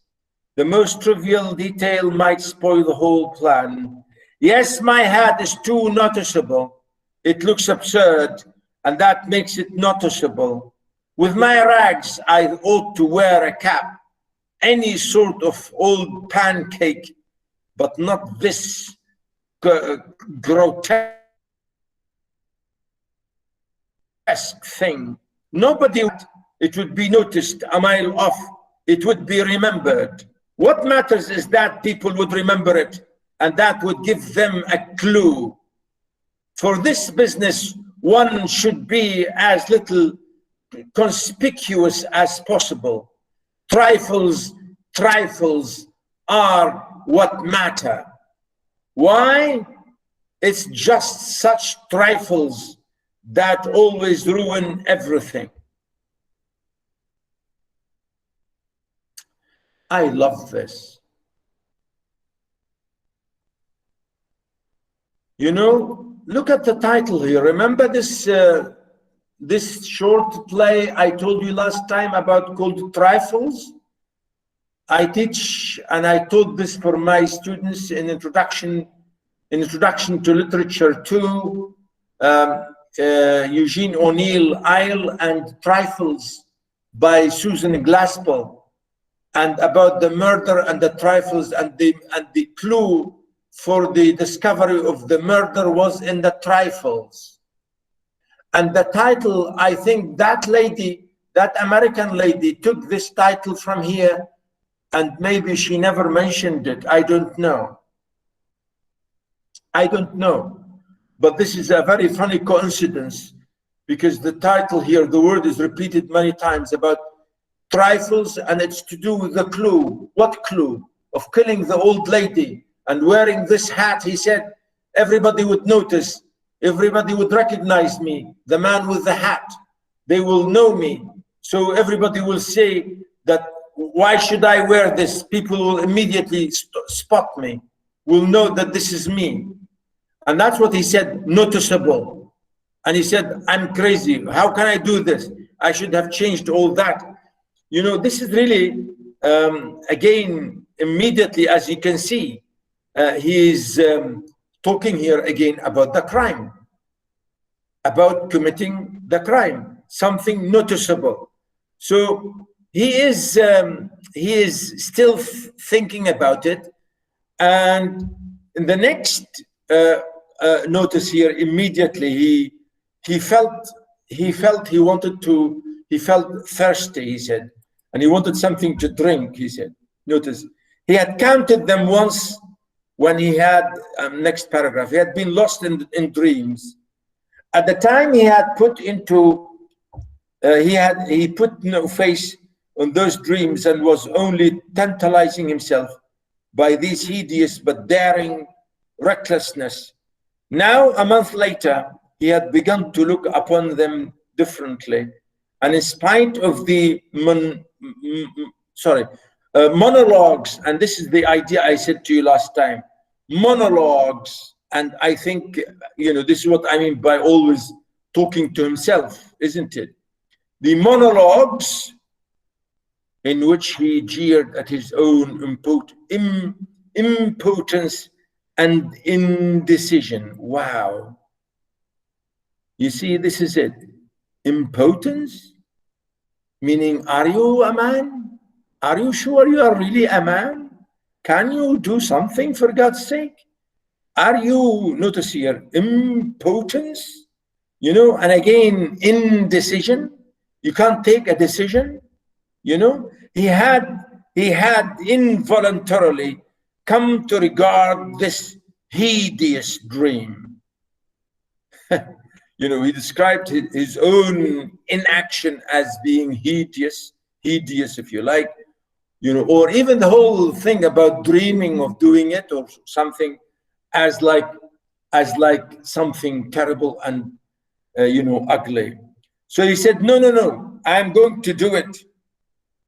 The most trivial detail might spoil the whole plan. Yes, my hat is too noticeable. It looks absurd, and that makes it noticeable. With my rags, I ought to wear a cap, any sort of old pancake, but not this grotesque thing. Nobody, it would be noticed a mile off. It would be remembered. What matters is that people would remember it, and that would give them a clue. For this business, one should be as little conspicuous as possible. Trifles are what matter. Why? It's just such trifles that always ruin everything. I love this. You know, look at the title here. Remember this this short play I told you last time about called Trifles? I teach and I taught this for my students in Introduction to Literature 2, Eugene O'Neill, Isle and Trifles by Susan Glaspell, and about the murder and the trifles, and the clue for the discovery of the murder was in the trifles. And the title, I think that lady, that American lady, took this title from here, and maybe she never mentioned it. I don't know. I don't know. But this is a very funny coincidence, because the title here, the word is repeated many times about trifles, and it's to do with the clue. What clue? Of killing the old lady and wearing this hat. He said everybody would notice, everybody would recognize me, the man with the hat. They will know me. So everybody will say that, why should I wear this? People will immediately spot me, will know that this is me. And that's what he said, noticeable. And he said, I'm crazy. How can I do this? I should have changed all that. You know, this is really, again, immediately, as you can see, he is talking here again about the crime, about committing the crime, something noticeable. So he is still thinking about it. And in the next notice here, immediately he felt thirsty, he said, and he wanted something to drink, he said. Notice, he had counted them once when he had, next paragraph, he had been lost in dreams. At the time he had put into, he put no face on those dreams and was only tantalizing himself by these hideous but daring recklessness. Now, a month later, he had begun to look upon them differently. And in spite of the monologues, and this is the idea I said to you last time, monologues, and I think, you know, this is what I mean by always talking to himself, isn't it? The monologues in which he jeered at his own impotence and indecision. Wow. You see, this is it. Impotence, meaning, are you a man? Are you sure you are really a man? Can you do something, for God's sake? Are you, notice here, impotence, you know, and again, indecision. You can't take a decision, you know. He had involuntarily come to regard this hideous dream. You know, he described his own inaction as being hideous, if you like, you know, or even the whole thing about dreaming of doing it or something as like something terrible and, you know, ugly. So he said, no, I'm going to do it.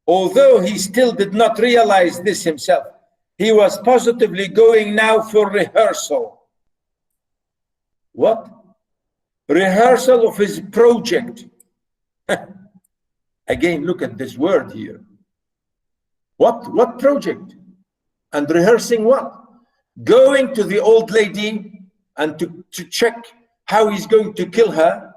Although he still did not realize this himself, he was positively going now for rehearsal. What? Rehearsal of his project. Again, look at this word here. What project? And rehearsing what? Going to the old lady and to check how he's going to kill her.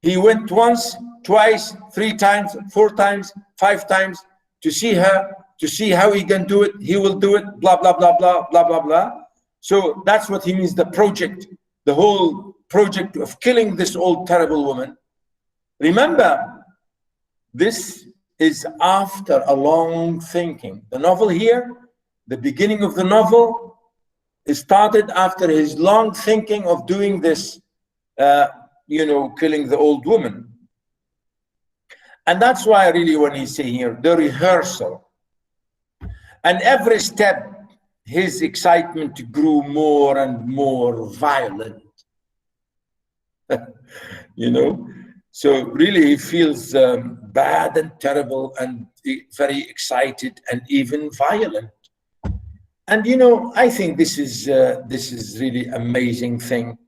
He went once, twice, 3 times, 4 times, 5 times to see her, to see how he can do it. He will do it, blah, blah, blah, blah, blah, blah, blah. So that's what he means, the project, the whole project of killing this old terrible woman. Remember, this is after a long thinking. The novel here, the beginning of the novel, is started after his long thinking of doing this, you know, killing the old woman. And that's why really when he say here, the rehearsal. And every step, his excitement grew more and more violent. You know? So really he feels bad and terrible and very excited and even violent. And you know, I think this is really amazing thing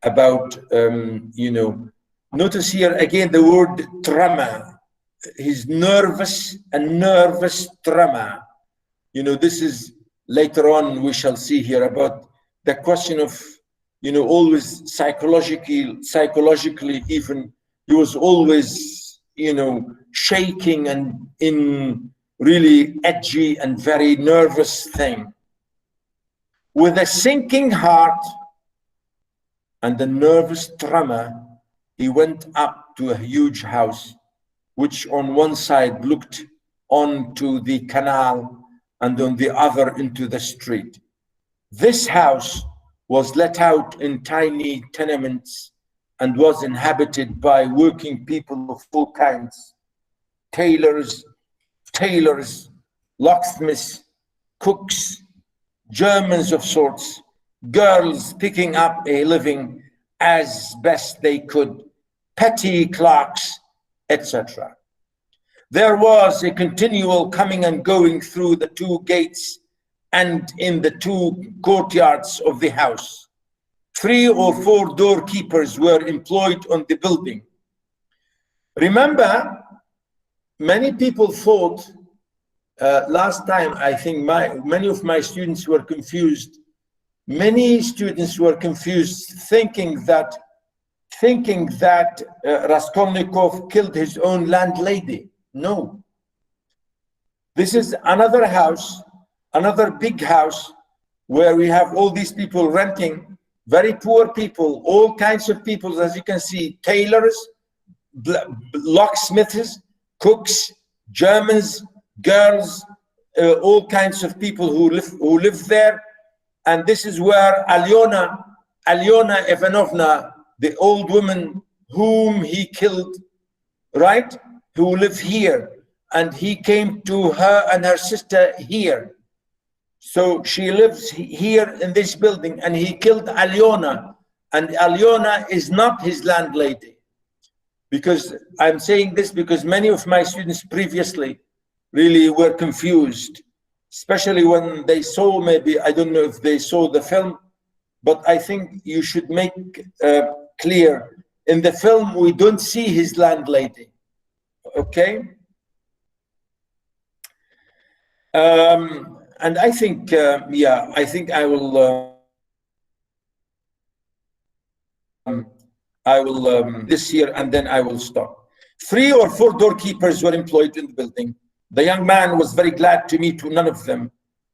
about, you know, notice here again the word tremor. He's nervous, a nervous tremor. You know, this is later on we shall see here about the question of, you know, always psychologically even, he was always, you know, shaking and in really edgy and very nervous thing. With a sinking heart and a nervous tremor, he went up to a huge house, which on one side looked onto the canal and on the other into the street. This house was let out in tiny tenements and was inhabited by working people of all kinds, tailors, locksmiths, cooks, Germans of sorts, girls picking up a living as best they could, petty clerks, etc. There was a continual coming and going through the 2 gates and in the 2 courtyards of the house. 3 or 4 doorkeepers were employed on the building. Remember, many people thought, last time, I think many of my students were confused. Many students were confused, thinking that Raskolnikov killed his own landlady. No. This is another house, another big house, where we have all these people renting, very poor people, all kinds of people, as you can see, tailors, locksmiths, cooks, Germans, girls, all kinds of people who live there. And this is where Alyona Ivanovna, the old woman whom he killed, right, who lived here, and he came to her and her sister here. So she lives here in this building, and he killed Alyona, and Alyona is not his landlady. Because I'm saying this because many of my students previously really were confused, especially when they saw, maybe, I don't know if they saw the film, but I think you should make clear, in the film we don't see his landlady, okay? And I think, yeah, I think I will this year, and then I will stop. 3 or 4 doorkeepers were employed in the building. The young man was very glad to meet none of them,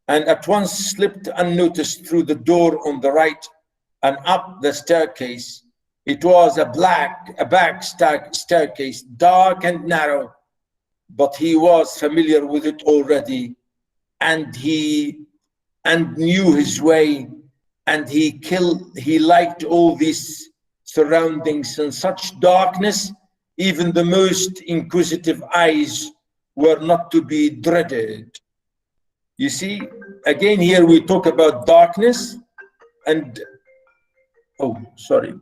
and at once slipped unnoticed through the door on the right and up the staircase. It was a back staircase, dark and narrow, but he was familiar with it already, and knew his way, and he liked all these surroundings and such darkness, even the most inquisitive eyes were not to be dreaded. You see, again, here we talk about darkness and, oh, sorry.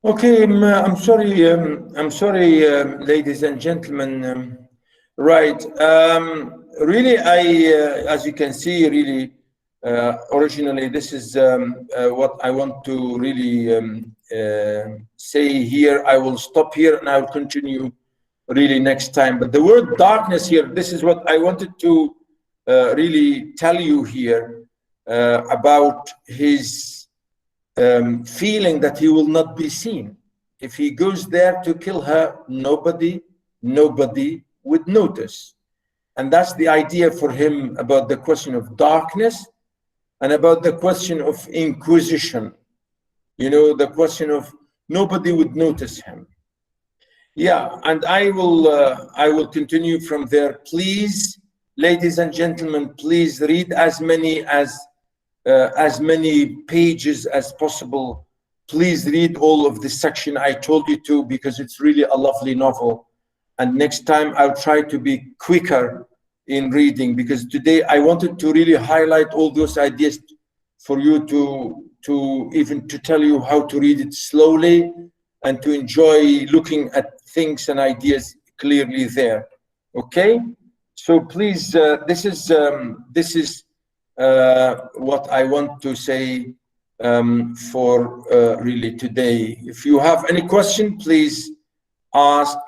Okay, I'm sorry, ladies and gentlemen. Right, really, as you can see, really, originally, this is what I want to really say here. I will stop here and I will continue really next time. But the word darkness here, this is what I wanted to really tell you here about his feeling that he will not be seen. If he goes there to kill her, nobody would notice. And that's the idea for him about the question of darkness and about the question of inquisition. You know, the question of nobody would notice him. Yeah, and I will continue from there. Please, ladies and gentlemen, please read as many pages as possible. Please read all of this section I told you to, because it's really a lovely novel. And next time I'll try to be quicker in reading, because today I wanted to really highlight all those ideas for you to even to tell you how to read it slowly and to enjoy looking at things and ideas clearly there. Okay, so please, this is what I want to say for really today. If you have any question, please ask.